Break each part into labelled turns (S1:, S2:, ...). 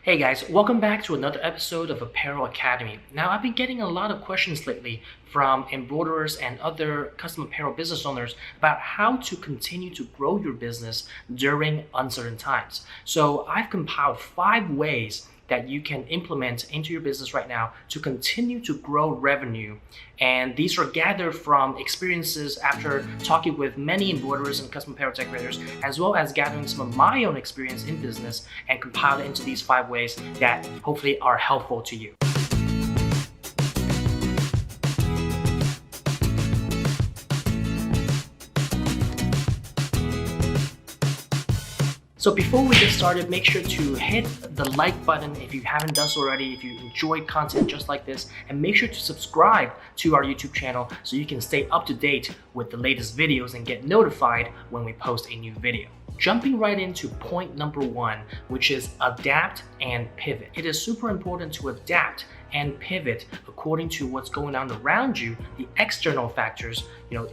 S1: Hey guys, welcome back to another episode of Apparel Academy. Now, I've been getting a lot of questions lately from embroiderers and other custom apparel business owners about how to continue to grow your business during uncertain times. So I've compiled 5 ways that you can implement into your business right now to continue to grow revenue. And these are gathered from experiences after talking with many embroiderers and custom apparel decorators, as well as gathering some of my own experience in business and compiled it into these 5 ways that hopefully are helpful to you. So before we get started, make sure to hit the like button if you haven't done so already, if you enjoyed content just like this, and make sure to subscribe to our YouTube channel so you can stay up to date with the latest videos and get notified when we post a new video. Jumping right into point number 1, which is adapt and pivot. It is super important to adapt and pivot according to what's going on around you, the external factors,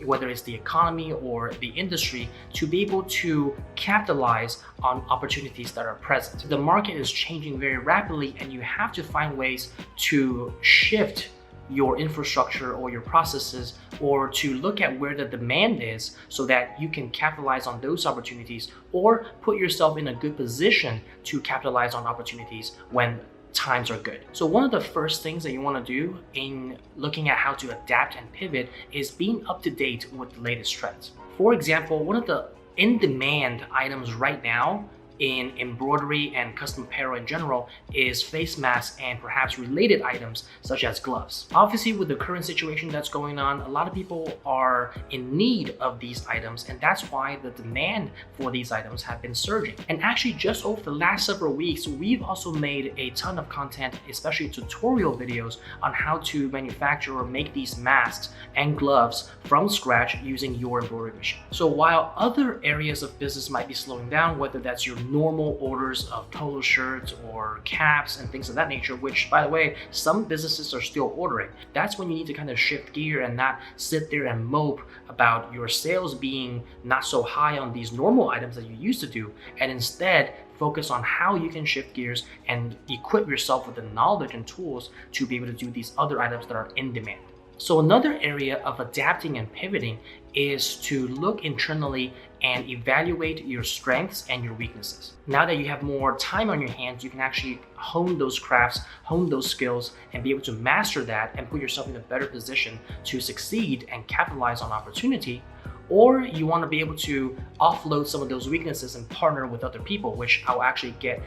S1: whether it's the economy or the industry, to be able to capitalize on opportunities that are present. The market is changing very rapidly, and you have to find ways to shift your infrastructure or your processes, or to look at where the demand is so that you can capitalize on those opportunities or put yourself in a good position to capitalize on opportunities when times are good. So one of the first things that you want to do in looking at how to adapt and pivot is being up to date with the latest trends. For example, one of the in-demand items right now in embroidery and custom apparel in general is face masks and perhaps related items such as gloves. Obviously, with the current situation that's going on, a lot of people are in need of these items, and that's why the demand for these items have been surging. And actually, just over the last several weeks, we've also made a ton of content, especially tutorial videos, on how to manufacture or make these masks and gloves from scratch using your embroidery machine. So while other areas of business might be slowing down, whether that's your normal orders of polo shirts or caps and things of that nature, which, by the way, some businesses are still ordering, that's when you need to kind of shift gear and not sit there and mope about your sales being not so high on these normal items that you used to do, and instead focus on how you can shift gears and equip yourself with the knowledge and tools to be able to do these other items that are in demand. So another area of adapting and pivoting is to look internally and evaluate your strengths and your weaknesses. Now that you have more time on your hands, you can actually hone those crafts, hone those skills, and be able to master that and put yourself in a better position to succeed and capitalize on opportunity. Or you want to be able to offload some of those weaknesses and partner with other people, which I'll actually get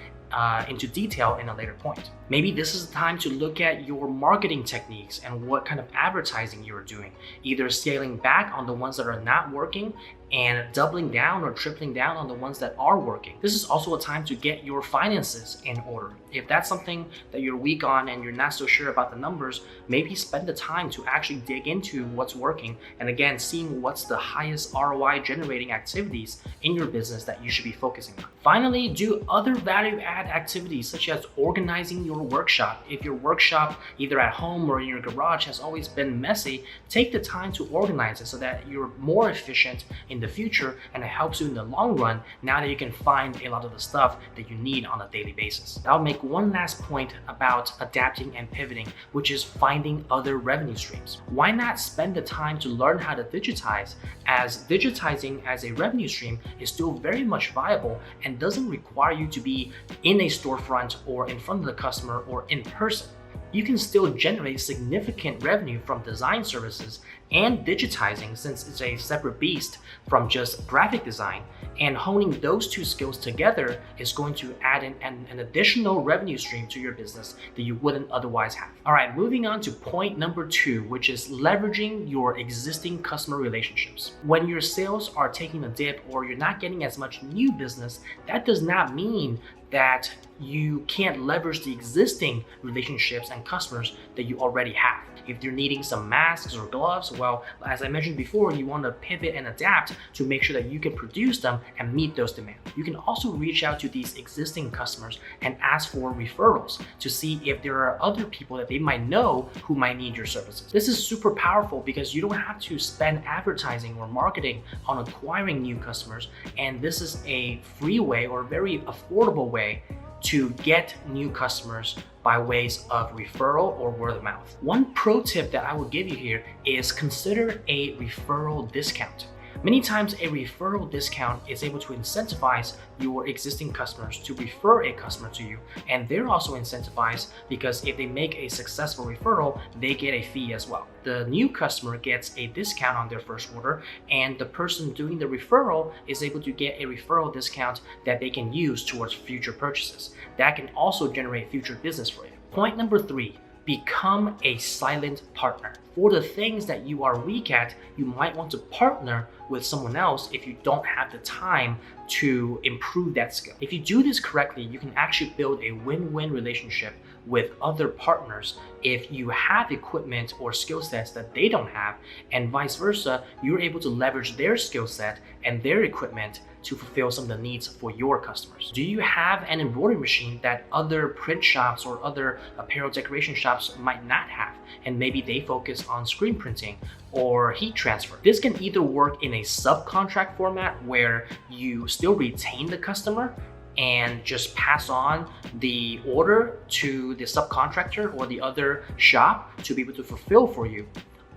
S1: into detail in a later point. Maybe this is the time to look at your marketing techniques and what kind of advertising you're doing, either scaling back on the ones that are not working and doubling down or tripling down on the ones that are working. This is also a time to get your finances in order. If that's something that you're weak on and you're not so sure about the numbers, maybe spend the time to actually dig into what's working, and again, seeing what's the highest ROI generating activities in your business that you should be focusing on. Finally, do other value add activities such as organizing your workshop. If your workshop, either at home or in your garage, has always been messy, take the time to organize it so that you're more efficient in the future, and it helps you in the long run now that you can find a lot of the stuff that you need on a daily basis. I'll make one last point about adapting and pivoting, which is finding other revenue streams. Why not spend the time to learn how to digitize, as digitizing as a revenue stream is still very much viable and doesn't require you to be in a storefront or in front of the customer or in person. You can still generate significant revenue from design services and digitizing, since it's a separate beast from just graphic design, and honing those two skills together is going to add an additional revenue stream to your business that you wouldn't otherwise have. All right, moving on to point number 2, which is leveraging your existing customer relationships. When your sales are taking a dip or you're not getting as much new business, that does not mean that you can't leverage the existing relationships and customers that you already have. If you're needing some masks or gloves, well, as I mentioned before, you want to pivot and adapt to make sure that you can produce them and meet those demands. You can also reach out to these existing customers and ask for referrals to see if there are other people that they might know who might need your services. This is super powerful because you don't have to spend advertising or marketing on acquiring new customers, and this is a free way or very affordable way to get new customers by ways of referral or word of mouth. One pro tip that I would give you here is consider a referral discount. Many times a referral discount is able to incentivize your existing customers to refer a customer to you, and they're also incentivized because if they make a successful referral, they get a fee as well. The new customer gets a discount on their first order, and the person doing the referral is able to get a referral discount that they can use towards future purchases. That can also generate future business for you. Point number 3. Become a silent partner. For the things that you are weak at, you might want to partner with someone else if you don't have the time to improve that skill. If you do this correctly, you can actually build a win-win relationship with other partners if you have equipment or skill sets that they don't have, and vice versa, you're able to leverage their skill set and their equipment to fulfill some of the needs for your customers. Do you have an embroidery machine that other print shops or other apparel decoration shops might not have, and maybe they focus on screen printing or heat transfer? This can either work in a subcontract format where you still retain the customer and just pass on the order to the subcontractor or the other shop to be able to fulfill for you.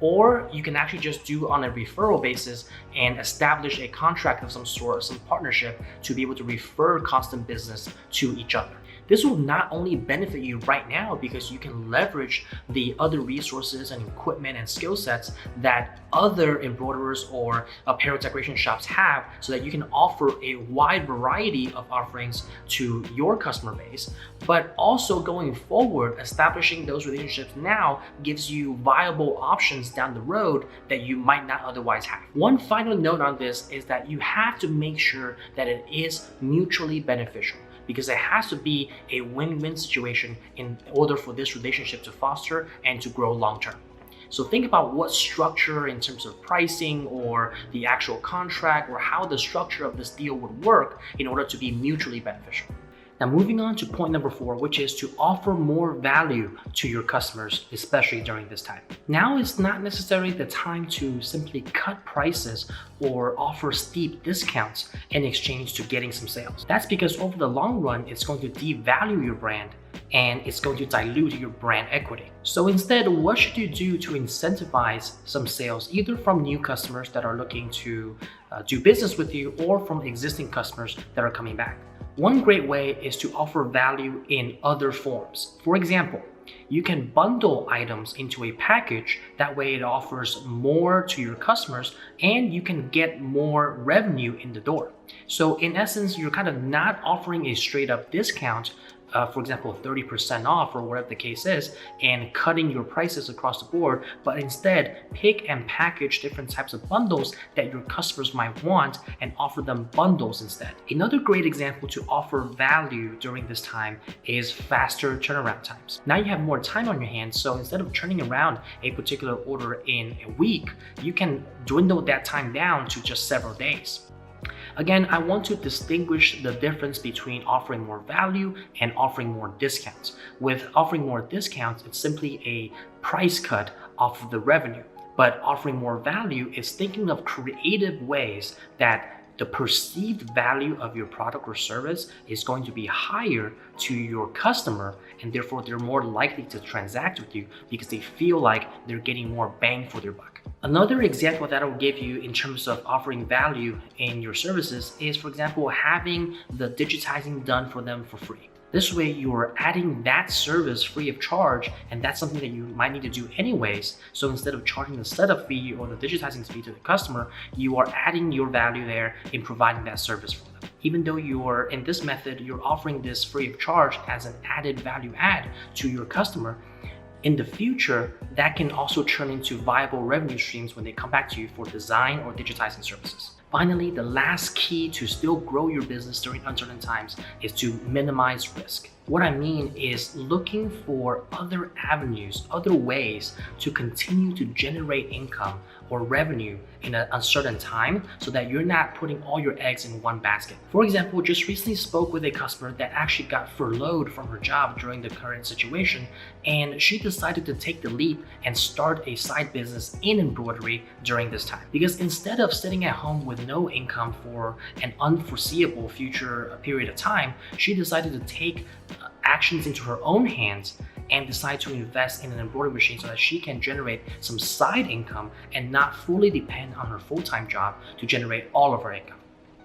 S1: Or you can actually just do on a referral basis and establish a contract of some sort, some partnership to be able to refer constant business to each other. This will not only benefit you right now because you can leverage the other resources and equipment and skill sets that other embroiderers or apparel decoration shops have, so that you can offer a wide variety of offerings to your customer base. But also going forward, establishing those relationships now gives you viable options down the road that you might not otherwise have. One final note on this is that you have to make sure that it is mutually beneficial, because it has to be a win-win situation in order for this relationship to foster and to grow long-term. So think about what structure in terms of pricing or the actual contract or how the structure of this deal would work in order to be mutually beneficial. Now, moving on to point number 4, which is to offer more value to your customers, especially during this time. Now is not necessarily the time to simply cut prices or offer steep discounts in exchange to getting some sales. That's because over the long run, it's going to devalue your brand and it's going to dilute your brand equity. So instead, what should you do to incentivize some sales, either from new customers that are looking to do business with you or from existing customers that are coming back? One great way is to offer value in other forms. For example, you can bundle items into a package. That way it offers more to your customers and you can get more revenue in the door. So in essence, you're kind of not offering a straight up discount, for example, 30% off or whatever the case is, and cutting your prices across the board, but instead pick and package different types of bundles that your customers might want and offer them bundles instead. Another great example to offer value during this time is faster turnaround times. Now you have more time on your hands, so instead of turning around a particular order in a week, you can dwindle that time down to just several days. Again, I want to distinguish the difference between offering more value and offering more discounts. With offering more discounts, it's simply a price cut off of the revenue. But offering more value is thinking of creative ways that the perceived value of your product or service is going to be higher to your customer, and therefore they're more likely to transact with you because they feel like they're getting more bang for their buck. Another example that I will give you in terms of offering value in your services is, for example, having the digitizing done for them for free. This way, you're adding that service free of charge, and that's something that you might need to do anyways. So instead of charging the setup fee or the digitizing fee to the customer, you are adding your value there in providing that service for them. Even though you're in this method, you're offering this free of charge as an added value add to your customer. In the future, that can also turn into viable revenue streams when they come back to you for design or digitizing services. Finally, the last key to still grow your business during uncertain times is to minimize risk. What I mean is looking for other avenues, other ways to continue to generate income or revenue in an uncertain time so that you're not putting all your eggs in one basket. For example, just recently spoke with a customer that actually got furloughed from her job during the current situation, and she decided to take the leap and start a side business in embroidery during this time. Because instead of sitting at home with no income for an unforeseeable future period of time, she decided to take actions into her own hands and decide to invest in an embroidery machine so that she can generate some side income and not fully depend on her full-time job to generate all of her income.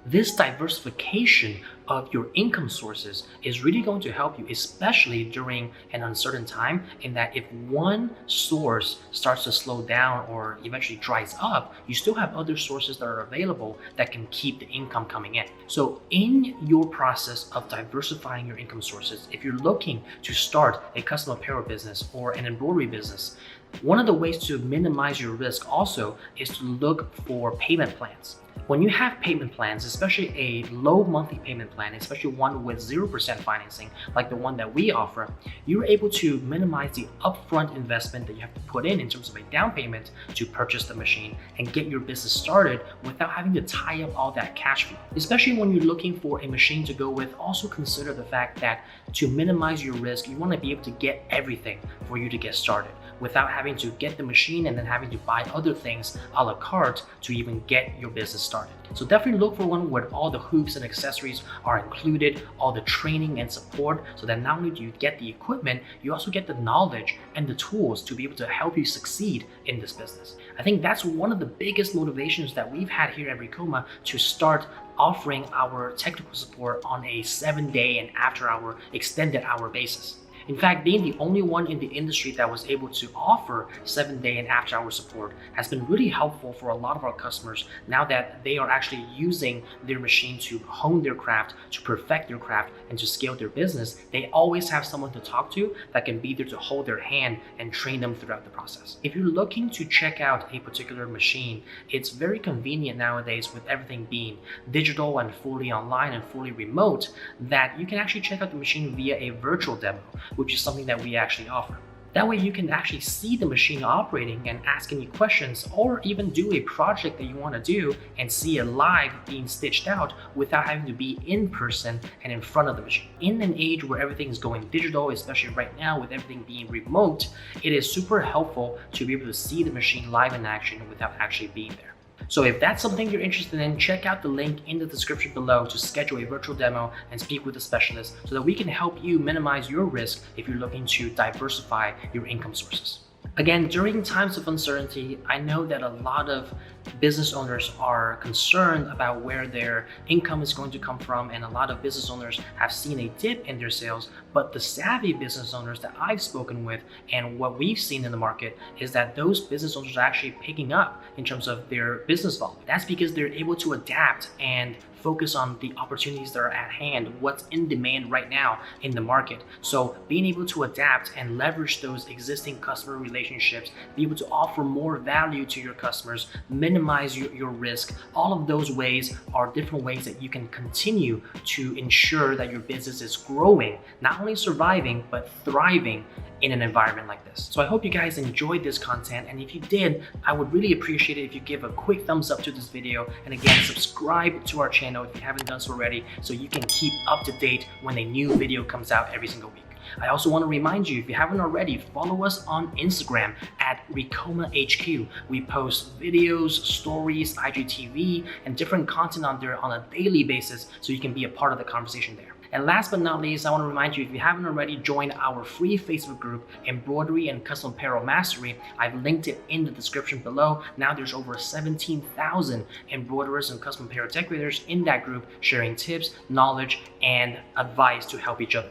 S1: This diversification of your income sources is really going to help you, especially during an uncertain time, in that if one source starts to slow down or eventually dries up, you still have other sources that are available that can keep the income coming in. So in your process of diversifying your income sources, if you're looking to start a custom apparel business or an embroidery business, one of the ways to minimize your risk also is to look for payment plans. When you have payment plans, especially a low monthly payment plan, especially one with 0% financing like the one that we offer, you're able to minimize the upfront investment that you have to put in terms of a down payment to purchase the machine and get your business started without having to tie up all that cash flow. Especially when you're looking for a machine to go with, also consider the fact that to minimize your risk, you want to be able to get everything for you to get started without having to get the machine and then having to buy other things a la carte to even get your business started. So definitely look for one where all the hoops and accessories are included, all the training and support, so that not only do you get the equipment, you also get the knowledge and the tools to be able to help you succeed in this business. I think that's one of the biggest motivations that we've had here at Ricoma to start offering our technical support on a 7-day and after-hour extended hour basis. In fact, being the only one in the industry that was able to offer 7-day and after-hour support has been really helpful for a lot of our customers now that they are actually using their machine to hone their craft, to perfect their craft, and to scale their business. They always have someone to talk to that can be there to hold their hand and train them throughout the process. If you're looking to check out a particular machine, it's very convenient nowadays with everything being digital and fully online and fully remote that you can actually check out the machine via a virtual demo, which is something that we actually offer. That way you can actually see the machine operating and ask any questions, or even do a project that you want to do and see it live being stitched out without having to be in person and in front of the machine. In an age where everything is going digital, especially right now with everything being remote, it is super helpful to be able to see the machine live in action without actually being there. So if that's something you're interested in, check out the link in the description below to schedule a virtual demo and speak with a specialist so that we can help you minimize your risk if you're looking to diversify your income sources. Again, during times of uncertainty, I know that a lot of business owners are concerned about where their income is going to come from, and a lot of business owners have seen a dip in their sales. But the savvy business owners that I've spoken with and what we've seen in the market is that those business owners are actually picking up in terms of their business volume. That's because they're able to adapt and focus on the opportunities that are at hand, what's in demand right now in the market. So being able to adapt and leverage those existing customer relationships, be able to offer more value to your customers, minimize your risk, all of those ways are different ways that you can continue to ensure that your business is growing, not only surviving, but thriving in an environment like this. So I hope you guys enjoyed this content, and if you did, I would really appreciate it if you give a quick thumbs up to this video, and again, subscribe to our channel if you haven't done so already so you can keep up to date when a new video comes out every single week. I also want to remind you, if you haven't already, follow us on Instagram at Ricoma HQ. We post videos, stories, IGTV, and different content on there on a daily basis so you can be a part of the conversation there. And last but not least, I want to remind you, if you haven't already joined our free Facebook group, Embroidery and Custom Apparel Mastery, I've linked it in the description below. Now there's over 17,000 embroiderers and custom apparel decorators in that group sharing tips, knowledge, and advice to help each other.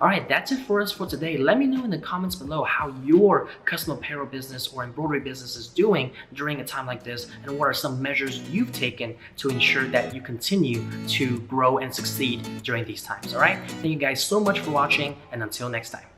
S1: All right, that's it for us for today. Let me know in the comments below how your custom apparel business or embroidery business is doing during a time like this, and what are some measures you've taken to ensure that you continue to grow and succeed during these times. All right, thank you guys so much for watching, and until next time.